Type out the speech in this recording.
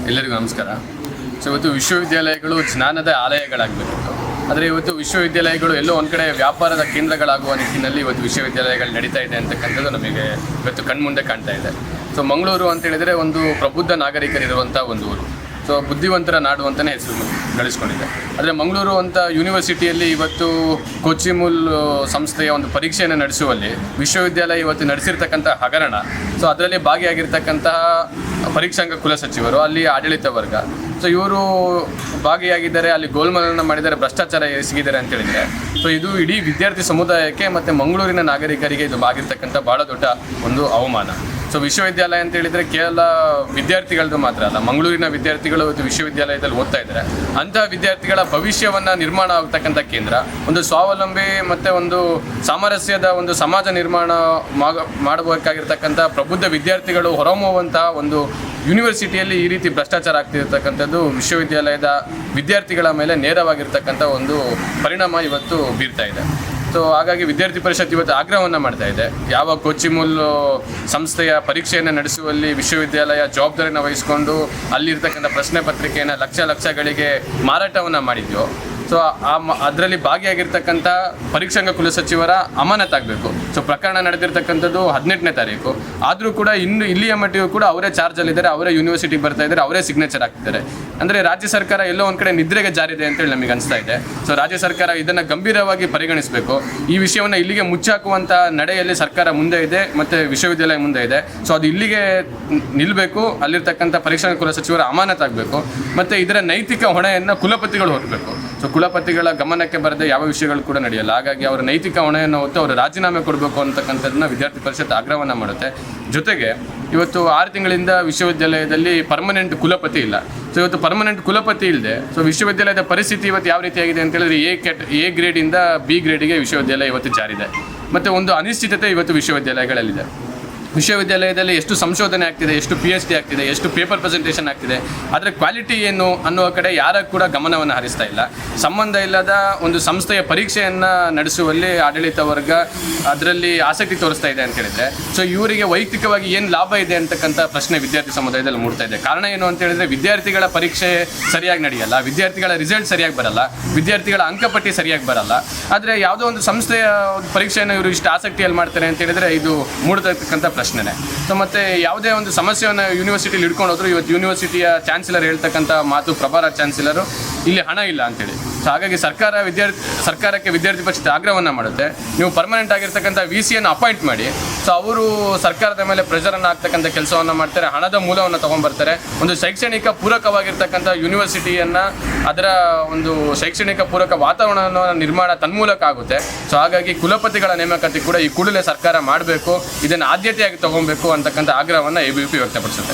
ಎಲ್ಲರಿಗೂ ನಮಸ್ಕಾರ. ಸೊ ಇವತ್ತು ವಿಶ್ವವಿದ್ಯಾಲಯಗಳು ಜ್ಞಾನದ ಆಲಯಗಳಾಗಬೇಕಿತ್ತು. ಆದರೆ ಇವತ್ತು ವಿಶ್ವವಿದ್ಯಾಲಯಗಳು ಎಲ್ಲೋ ಒಂದು ಕಡೆ ವ್ಯಾಪಾರದ ಕೇಂದ್ರಗಳಾಗುವ ನಿಟ್ಟಿನಲ್ಲಿ ಇವತ್ತು ವಿಶ್ವವಿದ್ಯಾಲಯಗಳು ನಡೀತಾ ಇದೆ ಅಂತಕ್ಕಂಥದ್ದು ನಮಗೆ ಇವತ್ತು ಕಣ್ಮುಂದೆ ಕಾಣ್ತಾ ಇದೆ. ಸೊ ಮಂಗಳೂರು ಅಂತ ಹೇಳಿದರೆ ಒಂದು ಪ್ರಬುದ್ಧ ನಾಗರಿಕರಿರುವಂಥ ಒಂದು ಊರು. ಸೊ ಬುದ್ಧಿವಂತರ ನಾಡು ಅಂತಲೇ ಹೆಸರು ಗಳಿಸ್ಕೊಂಡಿದೆ. ಆದರೆ ಮಂಗಳೂರು ಅಂತ ಯೂನಿವರ್ಸಿಟಿಯಲ್ಲಿ ಇವತ್ತು ಕೋಚಿಮುಲ್ ಸಂಸ್ಥೆಯ ಒಂದು ಪರೀಕ್ಷೆಯನ್ನು ನಡೆಸುವಲ್ಲಿ ವಿಶ್ವವಿದ್ಯಾಲಯ ಇವತ್ತು ನಡೆಸಿರ್ತಕ್ಕಂಥ ಹಗರಣ, ಸೊ ಅದರಲ್ಲಿ ಭಾಗಿಯಾಗಿರ್ತಕ್ಕಂತಹ ಪರೀಕ್ಷಾಂಗ ಕುಲಸಚಿವರು, ಅಲ್ಲಿ ಆಡಳಿತ ವರ್ಗ, ಸೊ ಇವರು ಭಾಗಿಯಾಗಿದ್ದಾರೆ, ಅಲ್ಲಿ ಗೋಲ್ಮಾಲನ್ನು ಮಾಡಿದ್ದಾರೆ, ಭ್ರಷ್ಟಾಚಾರ ಎಸಗಿದ್ದಾರೆ ಅಂತ ಹೇಳಿದರೆ, ಸೊ ಇದು ಇಡೀ ವಿದ್ಯಾರ್ಥಿ ಸಮುದಾಯಕ್ಕೆ ಮತ್ತು ಮಂಗಳೂರಿನ ನಾಗರಿಕರಿಗೆ ಇದು ಆಗಿರ್ತಕ್ಕಂಥ ಭಾಳ ದೊಡ್ಡ ಒಂದು ಅವಮಾನ. ಸೊ ವಿಶ್ವವಿದ್ಯಾಲಯ ಅಂತ ಹೇಳಿದರೆ ಕೇವಲ ವಿದ್ಯಾರ್ಥಿಗಳದ್ದು ಮಾತ್ರ ಅಲ್ಲ, ಮಂಗಳೂರಿನ ವಿದ್ಯಾರ್ಥಿಗಳು ಇವತ್ತು ವಿಶ್ವವಿದ್ಯಾಲಯದಲ್ಲಿ ಓದ್ತಾ ಇದ್ದಾರೆ. ಅಂತಹ ವಿದ್ಯಾರ್ಥಿಗಳ ಭವಿಷ್ಯವನ್ನು ನಿರ್ಮಾಣ ಆಗ್ತಕ್ಕಂಥ ಕೇಂದ್ರ, ಒಂದು ಸ್ವಾವಲಂಬಿ ಮತ್ತು ಒಂದು ಸಾಮರಸ್ಯದ ಒಂದು ಸಮಾಜ ನಿರ್ಮಾಣ ಮಾಡಬೇಕಾಗಿರ್ತಕ್ಕಂಥ ಪ್ರಬುದ್ಧ ವಿದ್ಯಾರ್ಥಿಗಳು ಹೊರಹೊಮ್ಮುವಂತಹ ಒಂದು ಯೂನಿವರ್ಸಿಟಿಯಲ್ಲಿ ಈ ರೀತಿ ಭ್ರಷ್ಟಾಚಾರ ಆಗ್ತಿರ್ತಕ್ಕಂಥದ್ದು ವಿಶ್ವವಿದ್ಯಾಲಯದ ವಿದ್ಯಾರ್ಥಿಗಳ ಮೇಲೆ ನೇರವಾಗಿರ್ತಕ್ಕಂಥ ಒಂದು ಪರಿಣಾಮ ಇವತ್ತು ಬೀರ್ತಾ ಇದೆ. ಸೊ ಹಾಗಾಗಿ ವಿದ್ಯಾರ್ಥಿ ಪರಿಷತ್ ಇವತ್ತು ಆಗ್ರಹವನ್ನು ಮಾಡ್ತಾ ಇದೆ. ಯಾವ ಕೋಚಿಮುಲ್ ಸಂಸ್ಥೆಯ ಪರೀಕ್ಷೆಯನ್ನು ನಡೆಸುವಲ್ಲಿ ವಿಶ್ವವಿದ್ಯಾಲಯ ಜವಾಬ್ದಾರಿಯನ್ನು ವಹಿಸಿಕೊಂಡು ಅಲ್ಲಿರ್ತಕ್ಕಂಥ ಪ್ರಶ್ನೆ ಪತ್ರಿಕೆಯನ್ನು ಲಕ್ಷಗಳಿಗೆ ಮಾರಾಟವನ್ನು ಮಾಡಿದ್ಯೋ, ಸೊ ಅದರಲ್ಲಿ ಭಾಗಿಯಾಗಿರ್ತಕ್ಕಂಥ ಪರೀಕ್ಷಾಂಗ ಕುಲಸಚಿವರ ಅಮಾನತಾಗಬೇಕು. ಸೊ ಪ್ರಕರಣ ನಡೆದಿರ್ತಕ್ಕಂಥದ್ದು 18ನೇ ತಾರೀಕು, ಆದರೂ ಕೂಡ ಇಲ್ಲಿಯ ಮಟ್ಟಿಗೂ ಕೂಡ ಅವರೇ ಚಾರ್ಜಲ್ಲಿದ್ದಾರೆ, ಅವರೇ ಯೂನಿವರ್ಸಿಟಿಗೆ ಬರ್ತಾ ಇದ್ದಾರೆ, ಅವರೇ ಸಿಗ್ನೇಚರ್ ಆಗ್ತಿದ್ದಾರೆ. ಅಂದರೆ ರಾಜ್ಯ ಸರ್ಕಾರ ಎಲ್ಲೋ ಒಂದು ಕಡೆ ನಿದ್ರೆಗೆ ಜಾರಿದೆ ಅಂತೇಳಿ ನಮಗೆ ಅನಿಸ್ತಾ ಇದೆ. ಸೊ ರಾಜ್ಯ ಸರ್ಕಾರ ಇದನ್ನು ಗಂಭೀರವಾಗಿ ಪರಿಗಣಿಸಬೇಕು. ಈ ವಿಷಯವನ್ನು ಇಲ್ಲಿಗೆ ಮುಚ್ಚಾಕುವಂಥ ನಡೆಯಲ್ಲಿ ಸರ್ಕಾರ ಮುಂದೆ ಇದೆ ಮತ್ತು ವಿಶ್ವವಿದ್ಯಾಲಯ ಮುಂದೆ ಇದೆ. ಸೊ ಅದು ಇಲ್ಲಿಗೆ ನಿಲ್ಲಬೇಕು, ಅಲ್ಲಿರ್ತಕ್ಕಂಥ ಪರೀಕ್ಷಾಂಗ ಕುಲಸಚಿವರ ಅಮಾನತಾಗಬೇಕು ಮತ್ತು ಇದರ ನೈತಿಕ ಹೊಣೆಯನ್ನು ಕುಲಪತಿಗಳು ಹೊರಬೇಕು. ಸೊ ಕುಲಪತಿಗಳ ಗಮನಕ್ಕೆ ಬರದೆ ಯಾವ ವಿಷಯಗಳು ಕೂಡ ನಡೆಯಲ್ಲ. ಹಾಗಾಗಿ ಅವರ ನೈತಿಕ ಹೊಣೆಯನ್ನು ಹೊತ್ತು ಅವರು ರಾಜೀನಾಮೆ ಕೊಡಬೇಕು ಅಂತಕ್ಕಂಥದ್ದನ್ನ ವಿದ್ಯಾರ್ಥಿ ಪರಿಷತ್ ಆಗ್ರಹವನ್ನು ಮಾಡುತ್ತೆ. ಜೊತೆಗೆ ಇವತ್ತು 6 ತಿಂಗಳಿಂದ ವಿಶ್ವವಿದ್ಯಾಲಯದಲ್ಲಿ ಪರ್ಮನೆಂಟ್ ಕುಲಪತಿ ಇಲ್ಲ. ಸೊ ಇವತ್ತು ಪರ್ಮನೆಂಟ್ ಕುಲಪತಿ ಇಲ್ಲದೆ ಸೊ ವಿಶ್ವವಿದ್ಯಾಲಯದ ಪರಿಸ್ಥಿತಿ ಇವತ್ತು ಯಾವ ರೀತಿಯಾಗಿದೆ ಅಂತ ಹೇಳಿದ್ರೆ ಎ ಗ್ರೇಡಿಂದ ಬಿ ಗ್ರೇಡಿಗೆ ವಿಶ್ವವಿದ್ಯಾಲಯ ಇವತ್ತು ಜಾರಿದೆ. ಮತ್ತು ಒಂದು ಅನಿಶ್ಚಿತತೆ ಇವತ್ತು ವಿಶ್ವವಿದ್ಯಾಲಯಗಳಲ್ಲಿದೆ. ವಿಶ್ವವಿದ್ಯಾಲಯದಲ್ಲಿ ಎಷ್ಟು ಸಂಶೋಧನೆ ಆಗ್ತಿದೆ, ಎಷ್ಟು PhD ಆಗ್ತಿದೆ, ಎಷ್ಟು ಪೇಪರ್ ಪ್ರೆಸೆಂಟೇಷನ್ ಆಗ್ತಿದೆ, ಆದರೆ ಕ್ವಾಲಿಟಿ ಏನು ಅನ್ನುವ ಕಡೆ ಯಾರ ಕೂಡ ಗಮನವನ್ನು ಹರಿಸ್ತಾ ಇಲ್ಲ. ಸಂಬಂಧ ಇಲ್ಲದ ಒಂದು ಸಂಸ್ಥೆಯ ಪರೀಕ್ಷೆಯನ್ನು ನಡೆಸುವಲ್ಲಿ ಆಡಳಿತ ವರ್ಗ ಅದರಲ್ಲಿ ಆಸಕ್ತಿ ತೋರಿಸ್ತಾ ಇದೆ ಅಂತ ಹೇಳಿದರೆ, ಸೊ ಇವರಿಗೆ ವೈಯಕ್ತಿಕವಾಗಿ ಏನು ಲಾಭ ಇದೆ ಅಂತಕ್ಕಂಥ ಪ್ರಶ್ನೆ ವಿದ್ಯಾರ್ಥಿ ಸಮುದಾಯದಲ್ಲಿ ಮೂಡ್ತಾ ಇದೆ. ಕಾರಣ ಏನು ಅಂತ ಹೇಳಿದರೆ ವಿದ್ಯಾರ್ಥಿಗಳ ಪರೀಕ್ಷೆ ಸರಿಯಾಗಿ ನಡೆಯಲ್ಲ, ವಿದ್ಯಾರ್ಥಿಗಳ ರಿಸಲ್ಟ್ ಸರಿಯಾಗಿ ಬರಲ್ಲ, ವಿದ್ಯಾರ್ಥಿಗಳ ಅಂಕಪಟ್ಟಿ ಸರಿಯಾಗಿ ಬರಲ್ಲ. ಆದರೆ ಯಾವುದೋ ಒಂದು ಸಂಸ್ಥೆಯ ಪರೀಕ್ಷೆಯನ್ನು ಇವರು ಇಷ್ಟು ಆಸಕ್ತಿಯಲ್ಲಿ ಮಾಡ್ತಾರೆ ಅಂತ ಹೇಳಿದರೆ ಇದು ಮೂಡತಕ್ಕಂಥ ಪ್ರಶ್ನೆ. ಸೊ ಮತ್ತು ಯಾವುದೇ ಒಂದು ಸಮಸ್ಯೆಯನ್ನು ಯೂನಿವರ್ಸಿಟಿಲಿ ಹಿಡ್ಕೊಂಡು ಹೋದ್ರು, ಇವತ್ತು ಯೂನಿವರ್ಸಿಟಿಯ ಚಾನ್ಸಲರ್ ಹೇಳ್ತಕ್ಕಂಥ ಮಾತು, ಪ್ರಭಾರ ಚಾನ್ಸಲರು, ಇಲ್ಲಿ ಹಣ ಇಲ್ಲ ಅಂತೇಳಿ. ಸೊ ಹಾಗಾಗಿ ಸರ್ಕಾರಕ್ಕೆ ವಿದ್ಯಾರ್ಥಿ ಪರಿಷತ್ ಆಗ್ರಹವನ್ನು ಮಾಡುತ್ತೆ, ನೀವು ಪರ್ಮನೆಂಟ್ ಆಗಿರ್ತಕ್ಕಂಥ VCಯನ್ನು ಅಪಾಯಿಂಟ್ ಮಾಡಿ. ಸೊ ಅವರು ಸರ್ಕಾರದ ಮೇಲೆ ಪ್ರೆಷರನ್ನು ಹಾಕ್ತಕ್ಕಂಥ ಕೆಲಸವನ್ನು ಮಾಡ್ತಾರೆ, ಹಣದ ಮೂಲವನ್ನು ತೊಗೊಂಡ್ಬರ್ತಾರೆ. ಒಂದು ಶೈಕ್ಷಣಿಕ ಪೂರಕವಾಗಿರ್ತಕ್ಕಂಥ ಯೂನಿವರ್ಸಿಟಿಯನ್ನು, ಅದರ ಒಂದು ಶೈಕ್ಷಣಿಕ ಪೂರಕ ವಾತಾವರಣವನ್ನು ನಿರ್ಮಾಣ ತನ್ಮೂಲಕ ಆಗುತ್ತೆ. ಸೊ ಹಾಗಾಗಿ ಕುಲಪತಿಗಳ ನೇಮಕಾತಿ ಕೂಡ ಈ ಕೂಡಲೇ ಸರ್ಕಾರ ಮಾಡಬೇಕು, ಇದನ್ನು ಆದ್ಯತೆಯಾಗಿ ತೊಗೊಬೇಕು ಅಂತಕ್ಕಂಥ ಆಗ್ರಹವನ್ನು ABVP ವ್ಯಕ್ತಪಡಿಸುತ್ತೆ.